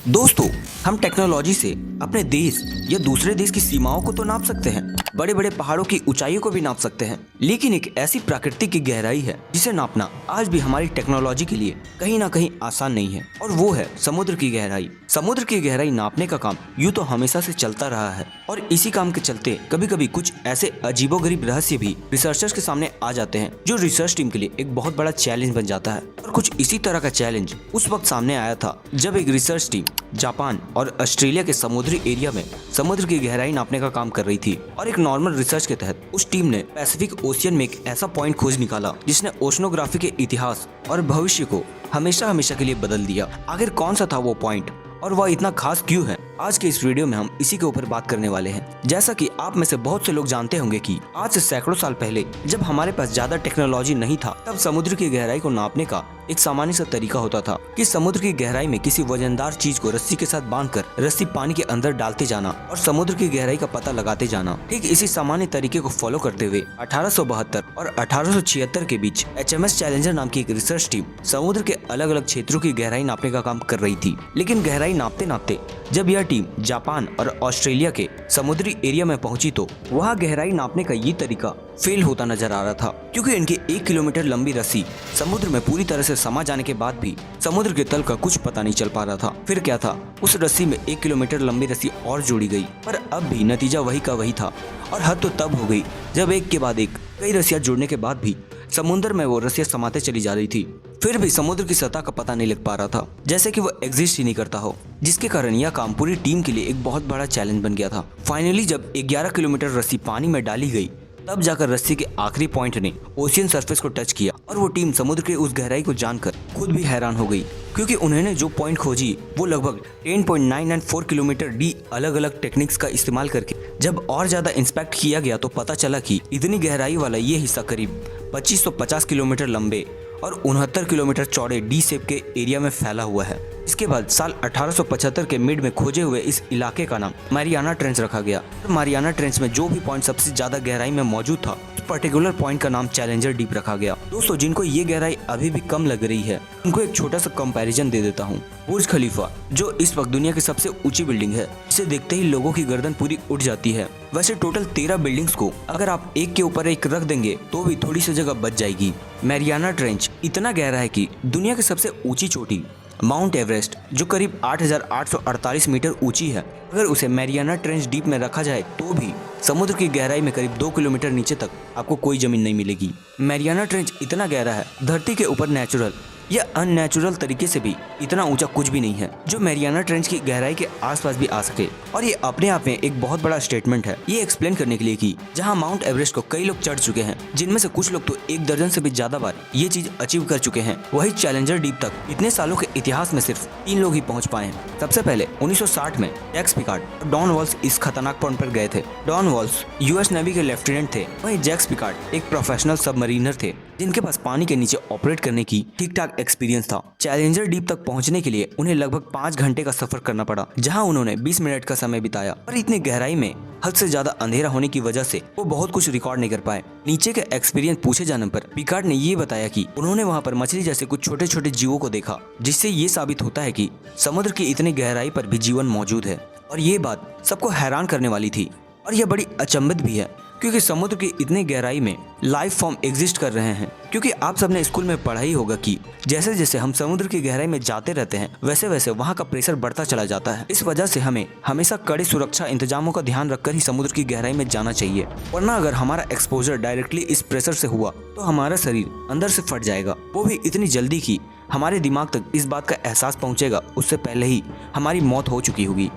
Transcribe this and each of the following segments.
दोस्तों, हम टेक्नोलॉजी से अपने देश या दूसरे देश की सीमाओं को तो नाप सकते हैं, बड़े बड़े पहाड़ों की ऊंचाइयों को भी नाप सकते हैं, लेकिन एक ऐसी प्रकृति की गहराई है जिसे नापना आज भी हमारी टेक्नोलॉजी के लिए कहीं ना कहीं आसान नहीं है, और वो है समुद्र की गहराई। समुद्र की गहराई नापने का काम यूं तो हमेशा से चलता रहा है, और इसी काम के चलते कभी कभी कुछ ऐसे अजीबोगरीब रहस्य भी रिसर्चर्स के सामने आ जाते हैं जो रिसर्च टीम के लिए एक बहुत बड़ा चैलेंज बन जाता है। और कुछ इसी तरह का चैलेंज उस वक्त सामने आया था जब एक रिसर्च टीम जापान और ऑस्ट्रेलिया के समुद्री एरिया में समुद्र की गहराई नापने का काम कर रही थी। और एक नॉर्मल रिसर्च के तहत उस टीम ने पैसिफिक ओशियन में एक ऐसा पॉइंट खोज निकाला जिसने ओशनोग्राफी के इतिहास और भविष्य को हमेशा हमेशा के लिए बदल दिया। आखिर कौन सा था वो पॉइंट और वह इतना खास क्यों है, आज के इस वीडियो में हम इसी के ऊपर बात करने वाले हैं। जैसा कि आप में से बहुत से लोग जानते होंगे कि आज से सैकड़ों साल पहले जब हमारे पास ज्यादा टेक्नोलॉजी नहीं था, तब समुद्र की गहराई को नापने का एक सामान्य सा तरीका होता था कि समुद्र की गहराई में किसी वजनदार चीज को रस्सी के साथ बांधकर रस्सी पानी के अंदर डालते जाना और समुद्र की गहराई का पता लगाते जाना। ठीक इसी सामान्य तरीके को फॉलो करते हुए 1872 और 1876 के बीच HMS चैलेंजर नाम की एक रिसर्च टीम समुद्र के अलग अलग क्षेत्रों की गहराई नापने का काम कर रही थी। लेकिन गहराई नापते नापते जब यह टीम जापान और ऑस्ट्रेलिया के समुद्री एरिया में पहुंची तो वहां गहराई नापने का ये तरीका फेल होता नजर आ रहा था, क्योंकि इनकी 1 किलोमीटर लंबी रस्सी समुद्र में पूरी तरह से समा जाने के बाद भी समुद्र के तल का कुछ पता नहीं चल पा रहा था। फिर क्या था, उस रस्सी में 1 किलोमीटर लंबी रस्सी और जोड़ी गई, पर अब भी नतीजा वही का वही था। और हद तो तब हो गई जब एक के बाद एक कई रस्सियां जुड़ने के बाद भी समुद्र में वो रस्सियां समाते चली जा रही थी, फिर भी समुद्र की सतह का पता नहीं लग पा रहा था, जैसे कि वो एग्जिस्ट ही नहीं करता हो, जिसके कारण यह काम पूरी टीम के लिए एक बहुत बड़ा चैलेंज बन गया था। फाइनली जब 11 किलोमीटर रस्सी पानी में डाली गई, तब जाकर रस्सी के आखिरी पॉइंट ने ओशियन सरफेस को टच किया, और वो टीम समुद्र के उस गहराई को जानकर खुद भी हैरान हो गई, क्योंकि उन्होंने जो पॉइंट खोजी वो लगभग 10.994 किलोमीटर डी अलग अलग टेक्निक्स का इस्तेमाल करके जब और ज्यादा इंस्पेक्ट किया गया तो पता चला कि इतनी गहराई वाला ये हिस्सा करीब 2550 किलोमीटर लंबे और 69 किलोमीटर चौड़े डी शेप के एरिया में फैला हुआ है। इसके बाद साल 1875 के मिड में खोजे हुए इस इलाके का नाम मारियाना ट्रेंच रखा गया। मारियाना ट्रेंच में जो भी पॉइंट सबसे ज्यादा गहराई में मौजूद था, उस पर्टिकुलर पॉइंट का नाम चैलेंजर डीप रखा गया। दोस्तों, जिनको ये गहराई अभी भी कम लग रही है, उनको एक छोटा सा कंपैरिजन दे देता हूँ। बुर्ज खलीफा, जो इस वक्त दुनिया की सबसे ऊंची बिल्डिंग है, इसे देखते ही लोगों की गर्दन पूरी उठ जाती है। वैसे टोटल 13 बिल्डिंग्स को अगर आप एक के ऊपर एक रख देंगे तो भी थोड़ी सी जगह बच जाएगी। मैरियाना ट्रेंच इतना गहरा है कि दुनिया की सबसे ऊंची चोटी माउंट एवरेस्ट, जो करीब 8,848 मीटर ऊंची है, अगर उसे मैरियाना ट्रेंच डीप में रखा जाए तो भी समुद्र की गहराई में करीब 2 किलोमीटर नीचे तक आपको कोई जमीन नहीं मिलेगी। मैरियाना ट्रेंच इतना गहरा है, धरती के ऊपर नेचुरल या अननेचुरल तरीके से भी इतना ऊंचा कुछ भी नहीं है जो मैरियाना ट्रेंच की गहराई के आसपास भी आ सके। और ये अपने आप में एक बहुत बड़ा स्टेटमेंट है, ये एक्सप्लेन करने के लिए कि जहां माउंट एवरेस्ट को कई लोग चढ़ चुके हैं, जिनमें से कुछ लोग तो 1 दर्जन से भी ज्यादा बार ये चीज अचीव कर चुके हैं, वही चैलेंजर डीप तक इतने सालों के इतिहास में सिर्फ 3 लोग ही पहुंच पाए हैं। सबसे पहले 1960 में जैक्स पिकार्ड और डॉन वॉल्स इस खतरनाक पॉइंट पर गए थे। डॉन वॉल्स US नेवी के लेफ्टिनेंट थे, वहीं जैक्स पिकार्ड एक प्रोफेशनल सबमरीनर थे जिनके पास पानी के नीचे ऑपरेट करने की ठीक ठाक एक्सपीरियंस था। चैलेंजर डीप तक पहुंचने के लिए उन्हें लगभग 5 घंटे का सफर करना पड़ा, जहां उन्होंने 20 मिनट का समय बिताया। और इतनी गहराई में हद से ज्यादा अंधेरा होने की वजह से वो बहुत कुछ रिकॉर्ड नहीं कर पाए। नीचे के एक्सपीरियंस पूछे जाने पर पिकार्ड ने ये बताया कि उन्होंने वहां पर मछली जैसे कुछ छोटे छोटे जीवों को देखा, जिससे ये साबित होता है कि समुद्र की इतनी गहराई पर भी जीवन मौजूद है। और ये बात सबको हैरान करने वाली थी, और यह बड़ी अचंभित भी है, क्योंकि समुद्र की इतनी गहराई में लाइफ फॉर्म एग्जिस्ट कर रहे हैं। क्योंकि आप सबने स्कूल में पढ़ा ही होगा कि जैसे जैसे हम समुद्र की गहराई में जाते रहते हैं, वैसे वैसे वहाँ का प्रेशर बढ़ता चला जाता है। इस वजह से हमें हमेशा कड़े सुरक्षा इंतजामों का ध्यान रखकर ही समुद्र की गहराई में जाना चाहिए, वरना अगर हमारा एक्सपोजर डायरेक्टली इस प्रेशर से हुआ तो हमारा शरीर अंदर से फट जाएगा, वो भी इतनी जल्दी कि हमारे दिमाग तक इस बात का एहसास पहुँचेगा उससे पहले ही हमारी मौत हो चुकी होगी।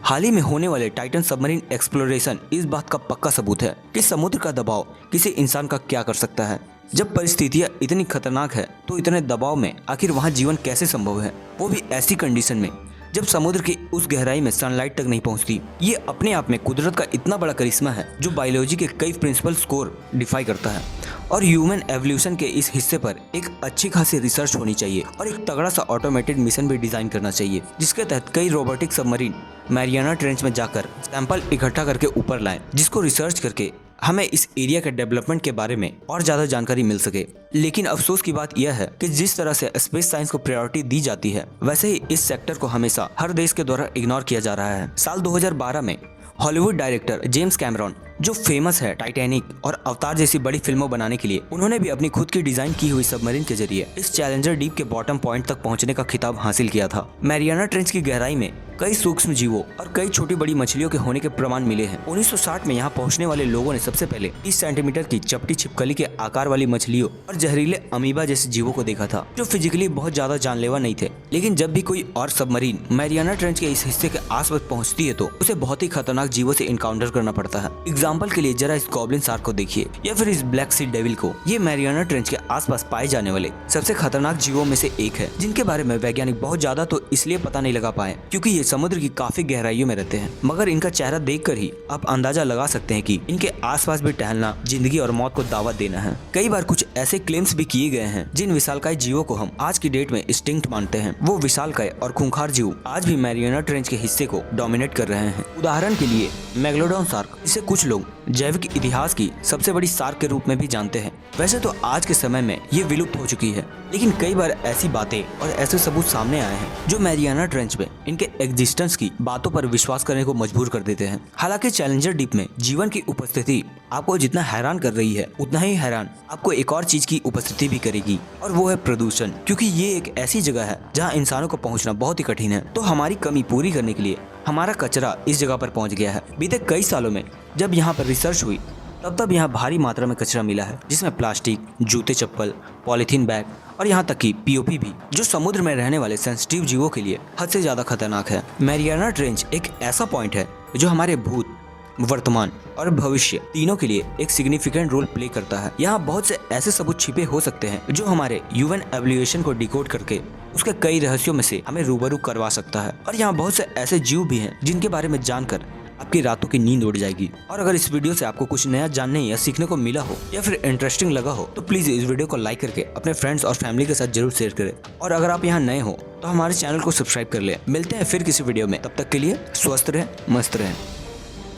हाल ही में होने वाले टाइटन सबमरीन एक्सप्लोरेशन इस बात का पक्का सबूत है कि समुद्र का दबाव किसी इंसान का क्या कर सकता है। जब परिस्थितियां इतनी खतरनाक है तो इतने दबाव में आखिर वहां जीवन कैसे संभव है, वो भी ऐसी कंडीशन में जब समुद्र की उस गहराई में सनलाइट तक नहीं पहुंचती। ये अपने आप में कुदरत का इतना बड़ा करिश्मा है जो बायोलॉजी के कई प्रिंसिपल्स को डिफाई करता है। और ह्यूमन एवोल्यूशन के इस हिस्से पर एक अच्छी खासी रिसर्च होनी चाहिए और एक तगड़ा सा ऑटोमेटेड मिशन भी डिजाइन करना चाहिए, जिसके तहत कई रोबोटिक सबमरीन मैरियाना ट्रेंच में जाकर सैंपल इकट्ठा करके ऊपर लाएं, जिसको रिसर्च करके हमें इस एरिया के डेवलपमेंट के बारे में और ज्यादा जानकारी मिल सके। लेकिन अफसोस की बात यह है कि जिस तरह से स्पेस साइंस को प्रायोरिटी दी जाती है, वैसे ही इस सेक्टर को हमेशा हर देश के द्वारा इग्नोर किया जा रहा है। साल 2012 में हॉलीवुड डायरेक्टर जेम्स कैमरॉन, जो फेमस है टाइटैनिक और अवतार जैसी बड़ी फिल्मों बनाने के लिए, उन्होंने भी अपनी खुद की डिजाइन की हुई सबमरीन के जरिए इस चैलेंजर डीप के बॉटम पॉइंट तक पहुंचने का खिताब हासिल किया था। मैरियाना ट्रेंच की गहराई में कई सूक्ष्म जीवों और कई छोटी बड़ी मछलियों के होने के प्रमाण मिले हैं। 1960 में यहाँ पहुँचने वाले लोगों ने सबसे पहले 30 सेंटीमीटर की चपटी छिपकली के आकार वाली मछलियों और जहरीले अमीबा जैसे जीवों को देखा था, जो फिजिकली बहुत ज्यादा जानलेवा नहीं थे। लेकिन जब भी कोई और सबमरीन मैरियाना ट्रेंच के इस हिस्से के आसपास पहुँचती है तो उसे बहुत ही खतरनाक जीवों से इनकाउंटर करना पड़ता है। एग्जाम्पल के लिए जरा इस गॉब्लिन शार्क को देखिए, या फिर इस ब्लैक सी डेविल को। ये मैरियाना ट्रेंच के आसपास पाए जाने वाले सबसे खतरनाक जीवों में से एक है, जिनके बारे में वैज्ञानिक बहुत ज्यादा तो इसलिए पता नहीं लगा पाए क्योंकि ये समुद्र की काफी गहराइयों में रहते हैं। मगर इनका चेहरा देखकर ही आप अंदाजा लगा सकते हैं कि इनके आसपास भी टहलना जिंदगी और मौत को दावत देना है। कई बार कुछ ऐसे क्लेम्स भी किए गए हैं जिन विशालकाय जीवों को हम आज की डेट में एक्सटिंक्ट मानते हैं, वो विशालकाय और खूंखार जीव आज भी मैरियाना ट्रेंच के हिस्से को डोमिनेट कर रहे हैं। उदाहरण के लिए मेगलोडॉन शार्क, इसे कुछ लोग जैविक इतिहास की सबसे बड़ी शार्क के रूप में भी जानते हैं। वैसे तो आज के समय में ये विलुप्त हो चुकी है, लेकिन कई बार ऐसी बातें और ऐसे सबूत सामने आए हैं जो मैरियाना ट्रेंच में इनके एग्जिस्टेंस की बातों पर विश्वास करने को मजबूर कर देते हैं। हालांकि चैलेंजर डीप में जीवन की उपस्थिति आपको जितना हैरान कर रही है, उतना ही हैरान आपको एक और चीज की उपस्थिति भी करेगी, और वो है प्रदूषण। क्योंकि ये एक ऐसी जगह है जहाँ इंसानों को पहुँचना बहुत ही कठिन है। तो हमारी कमी पूरी करने के लिए हमारा कचरा इस जगह पर पहुँच गया है। बीते कई सालों में जब यहाँ पर रिसर्च हुई तब यहाँ भारी मात्रा में कचरा मिला है, जिसमें प्लास्टिक, जूते चप्पल, पॉलीथीन बैग और यहाँ तक कि पीओपी भी, जो समुद्र में रहने वाले सेंसिटिव जीवों के लिए हद से ज्यादा खतरनाक है। मैरियाना ट्रेंच एक ऐसा पॉइंट है जो हमारे भूत, वर्तमान और भविष्य तीनों के लिए एक सिग्निफिकेंट रोल प्ले करता है। यहाँ बहुत से ऐसे सबूत छिपे हो सकते हैं जो हमारे ह्यूमन एवोल्यूशन को डिकोड करके उसके कई रहस्यों में से हमें रूबरू करवा सकता है। और यहाँ बहुत से ऐसे जीव भी हैं जिनके बारे में जानकर आपकी रातों की नींद उड़ जाएगी। और अगर इस वीडियो से आपको कुछ नया जानने या सीखने को मिला हो या फिर इंटरेस्टिंग लगा हो तो प्लीज इस वीडियो को लाइक करके अपने फ्रेंड्स और फैमिली के साथ जरूर शेयर करें। और अगर आप यहाँ नए हो तो हमारे चैनल को सब्सक्राइब कर लें। मिलते हैं फिर किसी वीडियो में, तब तक के लिए स्वस्थ रहें, मस्त रहें।